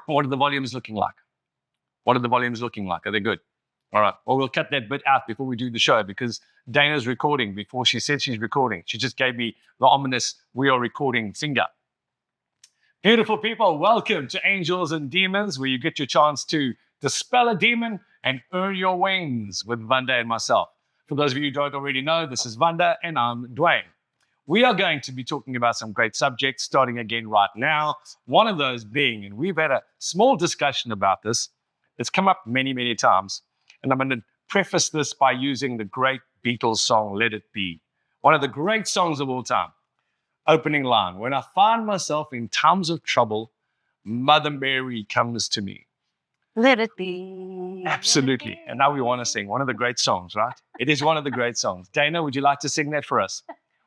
What are the volumes looking like? What are the volumes looking like? Are they good? All right. Well, we'll cut that bit out before we do the show because Dana's recording. Before she said she's recording, she just gave me the ominous "we are recording" finger. Beautiful people, welcome to Angels and Demons, where you get your chance to dispel a demon and earn your wings with Vanda and myself. For those of you who don't already know, this is Vanda and I'm Duane. We are going to be talking about some great subjects starting again right now. One of those being, and we've had a small discussion about this, it's come up many, many times, and I'm going to preface this by using the great Beatles song, Let It Be. One of the great songs of all time. Opening line, when I find myself in times of trouble, Mother Mary comes to me. Let it be. Absolutely. And now we want to sing one of the great songs, right? It is one of the great songs. Dana, would you like to sing that for us?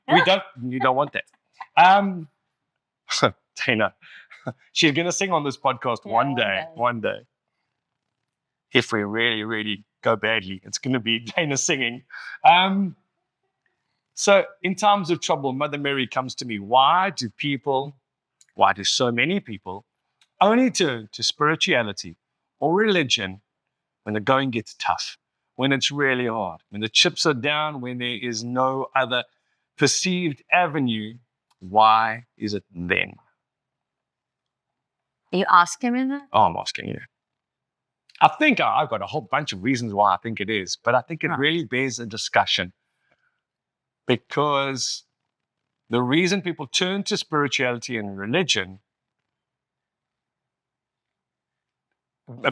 You don't want that. Dana, she's going to sing on this podcast one day. If we really, really go badly, it's going to be Dana singing. So in times of trouble, Mother Mary comes to me. Why do so many people only turn to spirituality or religion when the going gets tough, when it's really hard, when the chips are down, when there is no other perceived avenue? Why is it then? Are you asking me that? Oh, I'm asking you. I think I've got a whole bunch of reasons why I think it is, but I think it really bears a discussion. Because the reason people turn to spirituality and religion,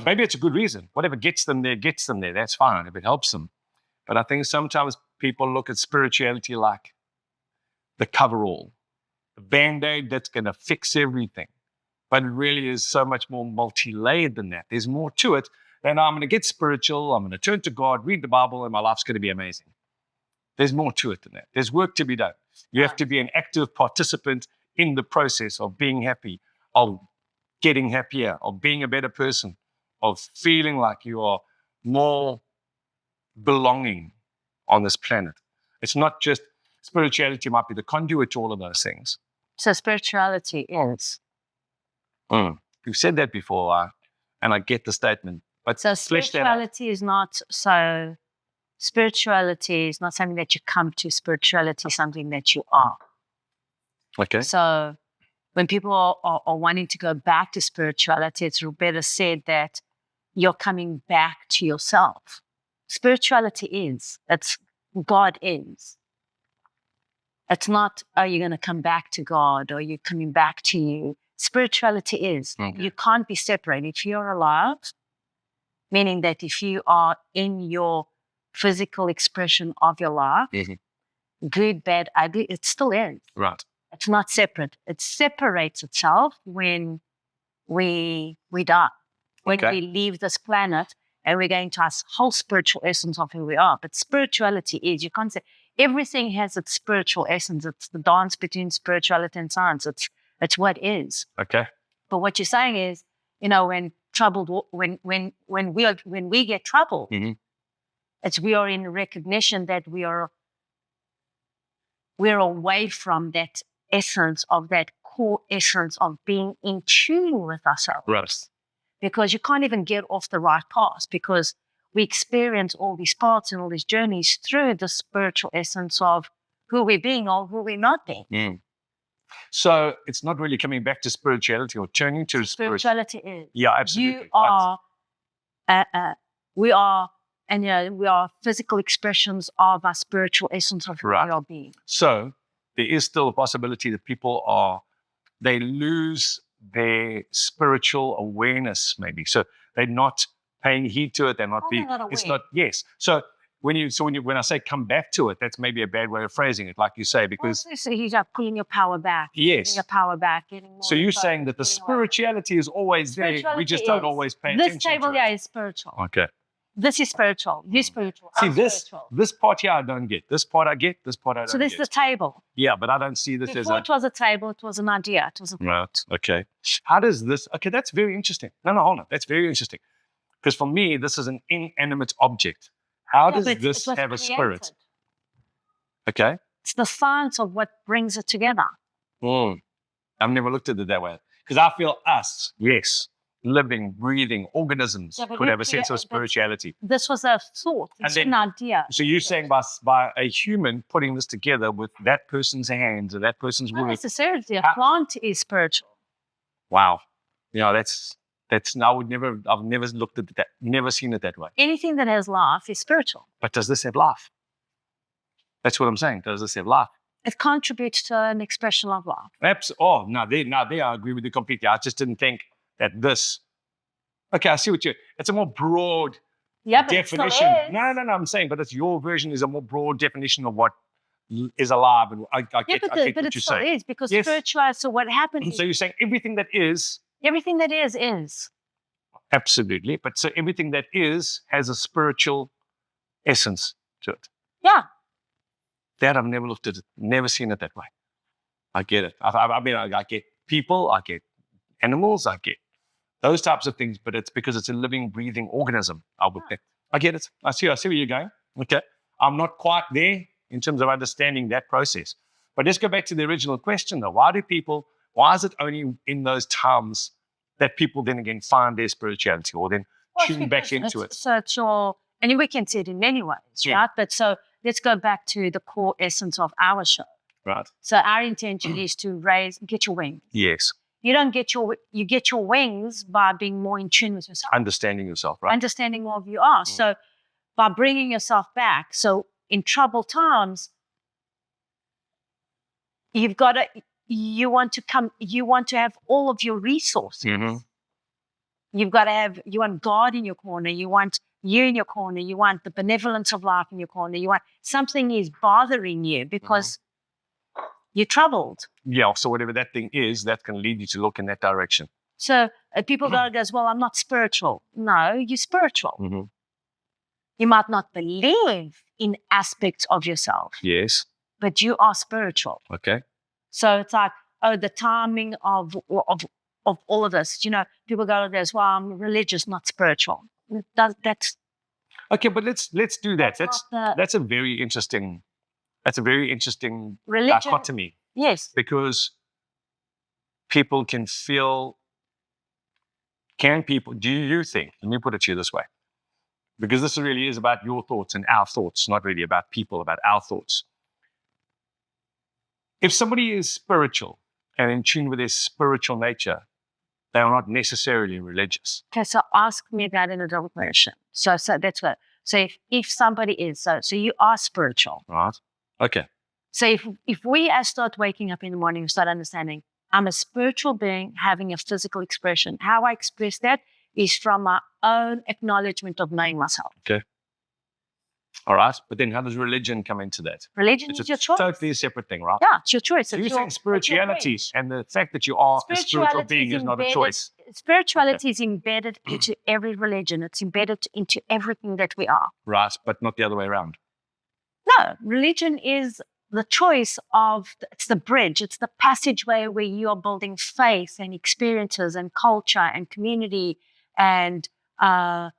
maybe it's a good reason. Whatever gets them there. That's fine if it helps them. But I think sometimes people look at spirituality like the coverall, the Band-Aid that's going to fix everything. But it really is so much more multi-layered than that. There's more to it than I'm going to get spiritual, I'm going to turn to God, read the Bible, and my life's going to be amazing. There's more to it than that. There's work to be done. You have to be an active participant in the process of being happy, of getting happier, of being a better person, of feeling like you are more belonging on this planet. It's not just spirituality might be the conduit to all of those things. So spirituality is. You've said that before, and I get the statement. But so spirituality is not so. Spirituality is not something that you come to. Spirituality is something that you are. Okay. So when people are wanting to go back to spirituality, it's better said that you're coming back to yourself. Spirituality is. It's God is. It's not, are you going to come back to God or you're coming back to you? Spirituality is. Okay. You can't be separated. If you're alive, meaning that if you are in your physical expression of your life, good, bad, ugly, it still is. Right. It's not separate. It separates itself when we die, when we leave this planet and we're going to our whole spiritual essence of who we are. But spirituality is, you can't say, everything has its spiritual essence. It's the dance between spirituality and science. It's what is. Okay. But what you're saying is, when we get troubled, it's we are in recognition that we're away from that essence of that core essence of being in tune with ourselves. Right. Because you can't even get off the right path because we experience all these paths and all these journeys through the spiritual essence of who we're being or who we're not being. So it's not really coming back to spirituality or turning to spirituality. Is. Yeah, absolutely. You are, we are physical expressions of our spiritual essence of who we are being. So there is still a possibility that people they lose their spiritual awareness maybe. So they're not paying heed to it. They're not being, it's not, yes. So when I say come back to it, that's maybe a bad way of phrasing it, like you say, because so you're pulling your power back. Yes. Pulling your power back. Getting more so you're saying that the spirituality is always there. We just don't always pay attention to it. This table here is spiritual. Okay. This is spiritual. You're spiritual. See, this part here I don't get. This part I get. This part I don't get. So this is the table. Yeah, but I don't see this Before it was a table, it was an idea. It was a right. Okay. How does this? Okay, that's very interesting. No, hold on. That's very interesting. Because for me, this is an inanimate object. How does this have a spirit? Okay. It's the science of what brings it together. I've never looked at it that way. Because I feel us, yes. living, breathing organisms Yeah, but could you have a sense of create- but- spirituality. This was a thought. It's then- an idea. So you're saying by a human putting this together with that person's hands or that person's Not work. necessarily. A How- plant is spiritual. Wow. That's I've never looked at that, never seen it that way. Anything that has life is spiritual. But does this have life? That's what I'm saying. Does this have life? It contributes to an expression of life. There I agree with you completely. I just didn't think that this. Okay, I see what it's a more broad Yeah, but it still definition. is. No, I'm saying, but it's your version is a more broad definition of what is alive. And I Yeah, get but what it you're still saying. is because Yes. spiritual. So what happens? So you're saying everything that is. Everything that is. Absolutely. But so everything that is has a spiritual essence to it. Yeah. That I've never looked at it, never seen it that way. I get it. I mean, I get people, I get animals, I get those types of things, but it's because it's a living, breathing organism. I would think. I get it. I see where you're going. Okay. I'm not quite there in terms of understanding that process. But let's go back to the original question though. Why is it only in those times that people then again find their spirituality or then Well, tune back into it? So it's your, and we can see it in many ways, Yeah. right? But so let's go back to the core essence of our show. Right. So our intention is to get your wings. Yes. You get your wings by being more in tune with yourself, Understanding yourself, right? understanding more of you are. So by bringing yourself back. So in troubled times, you want to have all of your resources. Mhm. You want God in your corner. You want you in your corner. You want the benevolence of life in your corner. You want something is bothering you because you're troubled. Yeah. So whatever that thing is, that can lead you to look in that direction. So people goes, well, I'm not spiritual. No, you're spiritual. Mm-hmm. You might not believe in aspects of yourself, Yes. but you are spiritual. Okay. So it's like, the timing of all of this. People goes, well, I'm religious, not spiritual. That's Okay, but let's do that. not the That's a very interesting. That's a very interesting religion. dichotomy Yes. because people can feel. Can people? Do you think? Let me put it to you this way, because this really is about your thoughts and our thoughts, not really about people, about our thoughts. If somebody is spiritual and in tune with their spiritual nature, they are not necessarily religious. Okay, so ask me that in a different version. So that's what. So if somebody is, so you are spiritual. Right? Okay. So if we start waking up in the morning and start understanding, I'm a spiritual being having a physical expression. How I express that is from my own acknowledgement of knowing myself. All right. But then how does religion come into that? Religion It's is a your choice. totally separate thing, right? Yeah, it's your choice. So It's you're your- saying spirituality it's and the fact that you are a spiritual being is not a choice. Spirituality is embedded into every religion. It's embedded into everything that we are. Right, but not the other way around. No, religion is the choice it's the bridge. It's the passageway where you are building faith and experiences and culture and community and a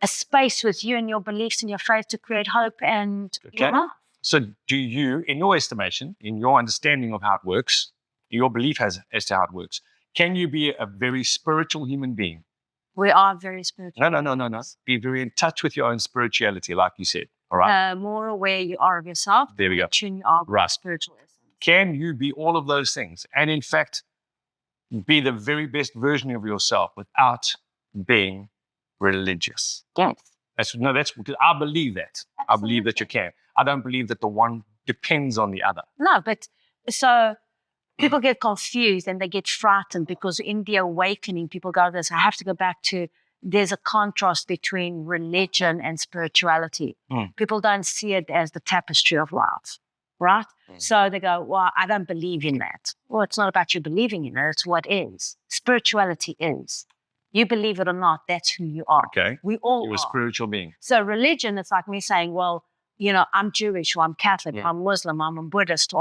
space with you and your beliefs and your faith to create hope and Okay. life. So do you, in your estimation, in your understanding of how it works, your belief as to how it works, can you be a very spiritual human being? We are very spiritual. No. Be very in touch with your own spirituality, like you said. All right. More aware you are of yourself. There we go. Tune you are with Right. spiritual essence. Can you be all of those things and, in fact, be the very best version of yourself without being religious? Yes. That's because I believe that. I believe that you can. I don't believe that the one depends on the other. No, but so people get confused and they get frightened because in the awakening, people go this. I have to go back to. There's a contrast between religion and spirituality. People don't see it as the tapestry of life, right? So they go, well, I don't believe in that. Well, it's not about you believing in it. It's what is. Spirituality is. You believe it or not, that's who you are. Okay. We all You're a are. spiritual being. So religion, it's like me saying, well, I'm Jewish or I'm Catholic, or I'm Muslim, I'm a Buddhist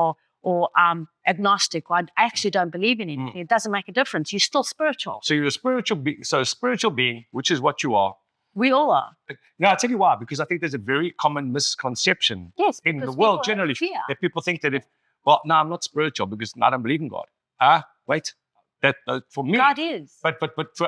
or I'm agnostic, or I actually don't believe in anything. It doesn't make a difference. You're still spiritual. So you're a spiritual being. So a spiritual being, which is what you are. We all are. Now, I'll tell you why, because I think there's a very common misconception Yes, in the because world people have generally fear. that people think that I'm not spiritual because I don't believe in God. Wait, That for me, God is. But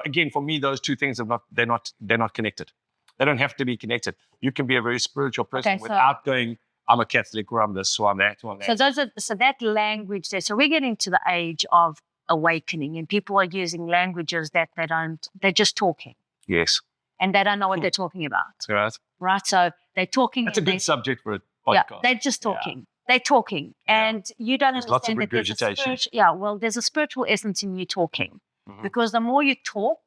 again, for me, those two things they're not connected. They don't have to be connected. You can be a very spiritual person without going, I'm a Catholic, or I'm this, or I'm that, or I'm that. So that language there. So we're getting to the age of awakening, and people are using languages that they're just talking. Yes. And they don't know what they're talking about. Right. Right. So they're talking. That's a good subject for a podcast. Yeah, they're just talking. Yeah. They're talking. And you don't understand lots of that regurgitation. there's a spiritual essence in you talking. Because the more you talk,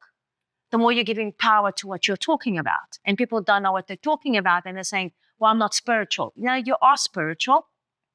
the more you're giving power to what you're talking about. And people don't know what they're talking about. And they're saying, well, I'm not spiritual. You know, you are spiritual.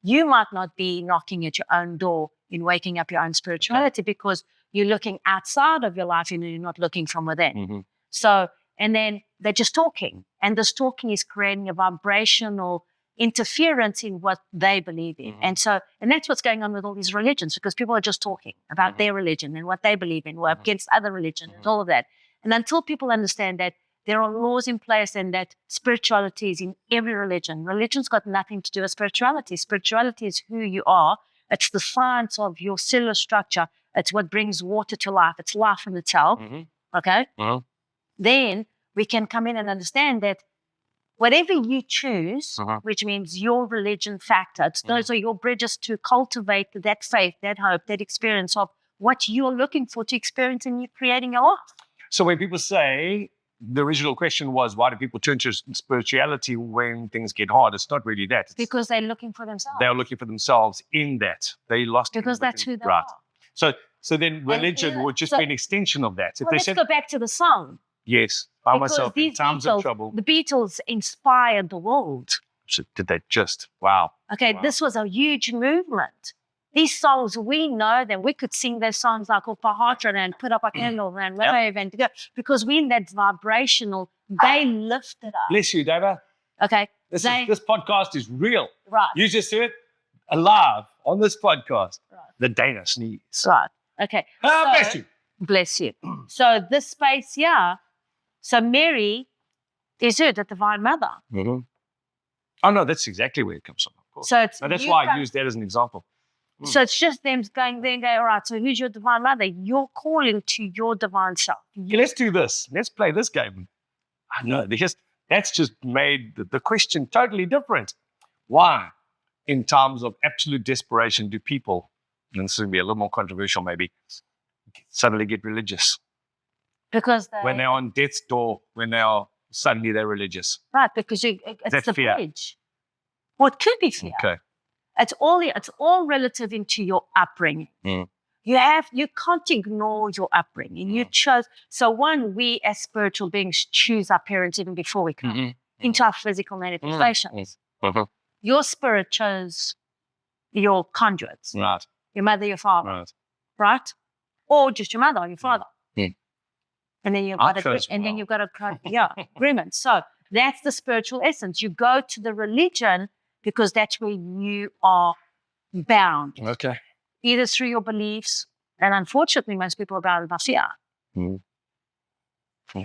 You might not be knocking at your own door in waking up your own spirituality because you're looking outside of your life and you're not looking from within. So, and then they're just talking. And this talking is creating a vibrational interference in what they believe in. And that's what's going on with all these religions, because people are just talking about their religion and what they believe in, or against other religions and all of that. And until people understand that there are laws in place and that spirituality is in every religion. Religion's got nothing to do with spirituality. Spirituality is who you are. It's the science of your cellular structure. It's what brings water to life. It's life in itself. Okay? Then we can come in and understand that whatever you choose, which means your religion factor, those are your bridges to cultivate that faith, that hope, that experience of what you're looking for to experience and you're creating your life. So when people say, the original question was, why do people turn to spirituality when things get hard? It's not really that. It's because they're looking for themselves. They are looking for themselves in that. They lost because that's who they are. So then religion would just be an extension of that. Let's go back to the song. Yes, by myself in times of trouble. The Beatles inspired the world. So did they just? Wow. Okay, this was a huge movement. These songs, we know that we could sing those songs like off our heart and put up a candle and wave and go, because we're in that vibrational, they lifted us. Bless you, David. Okay. This podcast is real. Right. You just heard it alive on this podcast. Right. The Dana sneeze. Right. Okay. Bless you. Bless you. So this space here, so Mary is her, the Divine Mother. Oh, no, that's exactly where it comes from, of course. So that's why I used that as an example. So it's just them going there and going, all right, so who's your Divine Mother? You're calling to your divine self. Let's do this. Let's play this game. I know, that's just made the question totally different. Why, in times of absolute desperation, do people, and this will be a little more controversial maybe, suddenly get religious? Because when they're on death's door, when they're religious. Right, because it's the fear. bridge. Well, it could be fear. Okay. It's all relative into your upbringing. You can't ignore your upbringing. You chose. So one, we as spiritual beings choose our parents even before we come into our physical manifestations. Your spirit chose your conduits. Right. Your mother, your father. Right? Or just your mother or your father. And then you've got agreement. So that's the spiritual essence. You go to the religion because that's where you are bound. Okay. Either through your beliefs, and unfortunately, most people are bound by fear. Yeah,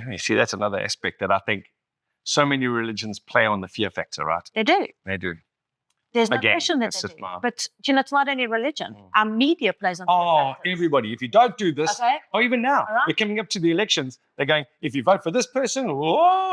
you see, that's another aspect that I think so many religions play on the fear factor, right? They do. They do. There's no question that they do. But, it's not only religion. Our media plays on fear factors. Everybody. If you don't do this, or even now, we're coming up to the elections, they're going, if you vote for this person,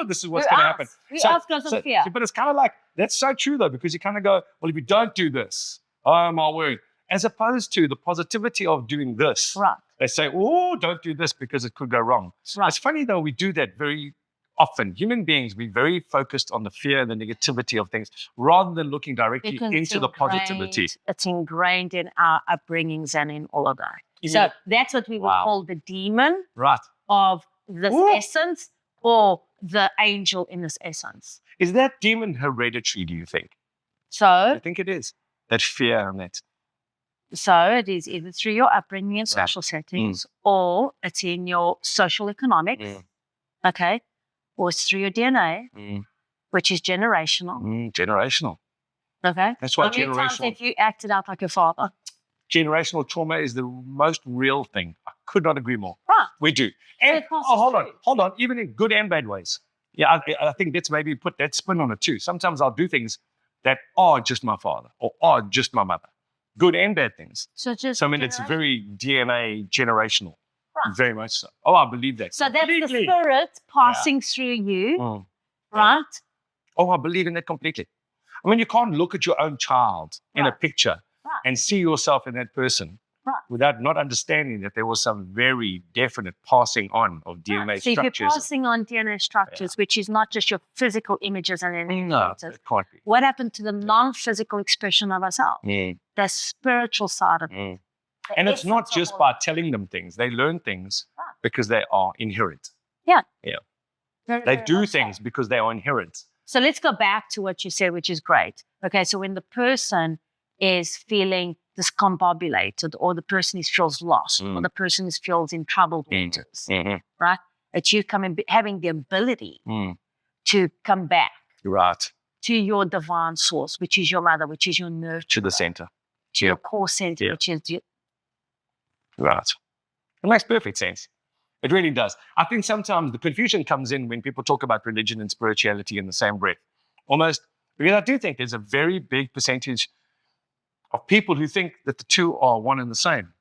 this is what's going to happen. We ask us on fear. But it's kind of like, that's so true, though, because you kind of go, well, if you don't do this, oh, my word. As opposed to the positivity of doing this. Right. They say, don't do this because it could go wrong. Right. It's funny, though, we do that very often. Human beings, we're very focused on the fear and the negativity of things rather than looking directly into the positivity. It's ingrained in our upbringings and in all of that. So that's what we would call the demon of this essence, or the angel in this essence. Is that demon hereditary, do you think? So I think it is. That fear and that. So it is either through your upbringing and social settings, or it's in your social economics, okay, or it's through your DNA, which is generational. Generational. Okay. That's why generational. Times if you acted out like your father. Generational trauma is the most real thing. I could not agree more. Right. We do. And hold on, even in good and bad ways. Yeah, I think that's maybe put that spin on it too. Sometimes I'll do things that are just my father or are just my mother. good and bad things. So just So I mean, it's very DNA generational, Right. very much so. Oh, I believe that. So that's the completely. spirit passing through you, Mm. right? Oh, I believe in that completely. I mean, you can't look at your own child in a Right. picture Right. and see yourself in that person Right. without not understanding that there was some very definite passing on of DNA So if you're structures. passing on DNA structures, which is not just your physical images and No, indicators, it can't be. what happened to the non-physical expression of ourselves? Mm, The spiritual side of it. mm. The And it's not essence of just all by telling them things. They learn things Right. because they are inherent. Very, They very do much so. things because they are inherent. So let's go back to what you said, which is great. Okay, so when the person is feeling discombobulated, or the person feels lost, or the person feels in troubled waters, right? It's you having the ability to come back Right. to your divine source, which is your mother, which is your nurture, To the center. to your core center, which is Right. It makes perfect sense. It really does. I think sometimes the confusion comes in when people talk about religion and spirituality in the same breath. Almost, because I do think there's a very big percentage of people who think that the two are one and the same.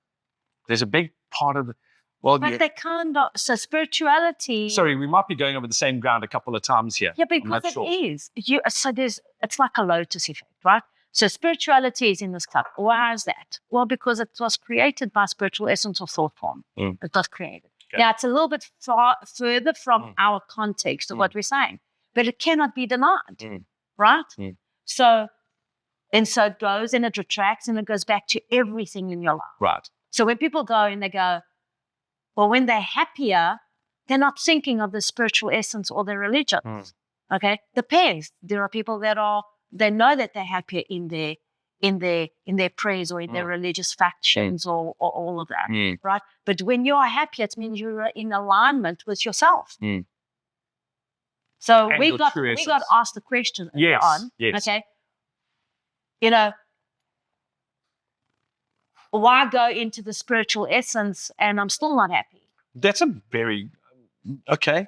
There's a big part of the, well, but they can't. So spirituality. sorry, we might be going over the same ground a couple of times here. Yeah, because it is. It's like a lotus effect, right? So spirituality is in this cup. Why is that? Well, because it was created by spiritual essence or thought form. It was created. Okay. Now, it's a little bit further from our context of what we're saying, but it cannot be denied, right? So it goes and it retracts and it goes back to everything in your life. Right. So when people go and they go, well, when they're happier, they're not thinking of the spiritual essence or their religion. Okay, depends. There are people they know that they're happier in their prayers or in their religious factions or all of that, right? But when you are happy, it means you're in alignment with yourself. So And we your got true essence. asked the question earlier on. Yes. Okay, why go into the spiritual essence and I'm still not happy? That's a very, okay.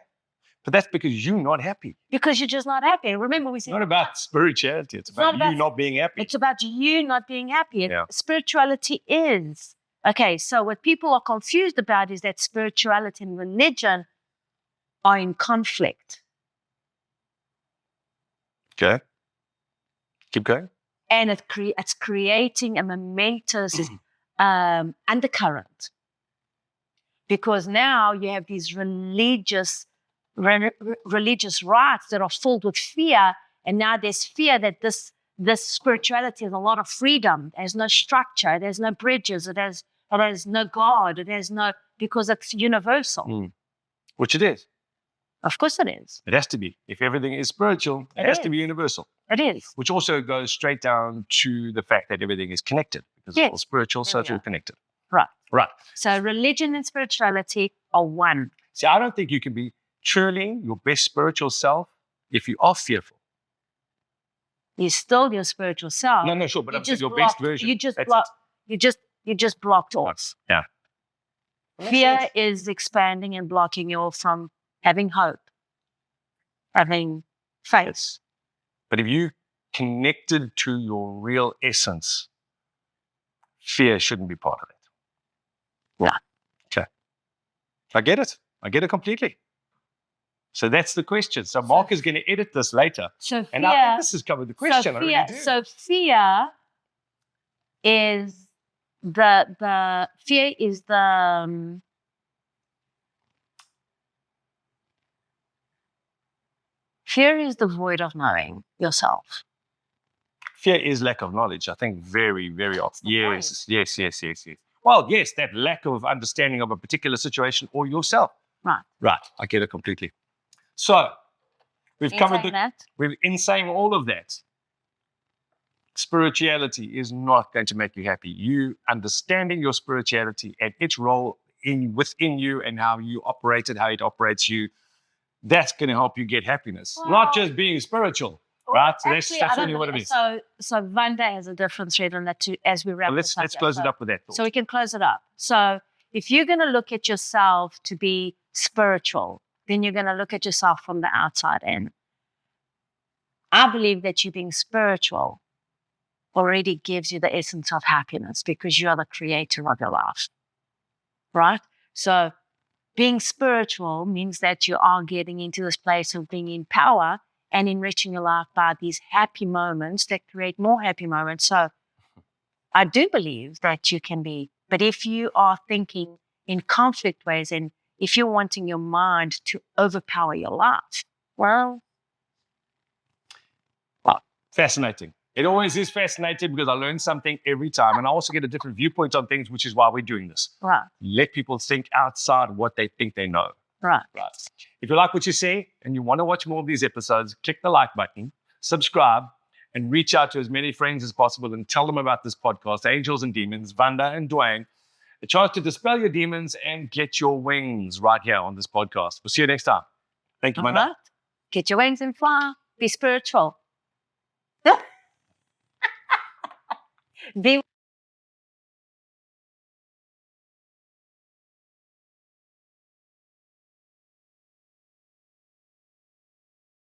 But that's because you're not happy. Because you're just not happy. Remember, we said It's not about spirituality. It's about you not being happy. It's about you not being happy. Yeah. Spirituality is. Okay, so what people are confused about is that spirituality and religion are in conflict. Okay. Keep going. And it's creating a momentous undercurrent. Because now you have these religious rites that are filled with fear, and now there's fear that this spirituality has a lot of freedom. There's no structure, there's no bridges, it has no God, it has no, because it's universal. Which it is. Of course it is. It has to be. If everything is spiritual, it has to be universal. It is. Which also goes straight down to the fact that everything is connected. Because it's all spiritual, so it's all connected. Right. Right. So religion and spirituality are one. See, I don't think you can be truly your best spiritual self if you are fearful. You're still your spiritual self. No, sure, but I'm saying your best version. You just blocked off. Yeah. Fear is expanding and blocking you off from having hope, having faith. But if you connected to your real essence, fear shouldn't be part of it. Yeah. Okay. I get it. I get it completely. So that's the question. So Mark is going to edit this later. So fear, and I think this has covered the question. So fear is the fear is the fear is the void of knowing yourself. Fear is lack of knowledge, I think, very, very often. Yes. Well, yes, that lack of understanding of a particular situation or yourself. Right. I get it completely. So we've covered in saying all of that, spirituality is not going to make you happy. You understanding your spirituality and its role within you and how you operate it, how it operates you, that's going to help you get happiness. Well, not just being spiritual, right? So actually, that's really what it is. So Vanda has a different thread on that too, as we wrap this up. Let's close it up with that thought. So we can close it up. So if you're going to look at yourself to be spiritual, then you're going to look at yourself from the outside in. I believe that you being spiritual already gives you the essence of happiness because you are the creator of your life, right? So being spiritual means that you are getting into this place of being in power and enriching your life by these happy moments that create more happy moments. So I do believe that you can be, but if you are thinking in conflict ways and if you're wanting your mind to overpower your life, well, Fascinating. It always is fascinating because I learn something every time. And I also get a different viewpoint on things, which is why we're doing this. right, Let people think outside what they think they know. right. Right. If you like what you see and you want to watch more of these episodes, click the like button, subscribe, and reach out to as many friends as possible and tell them about this podcast, Angels and Demons, Vanda and Duane. A chance to dispel your demons and get your wings right here on this podcast. We'll see you next time. Thank you, All Vanda. right. Get your wings and fly. Be spiritual. Be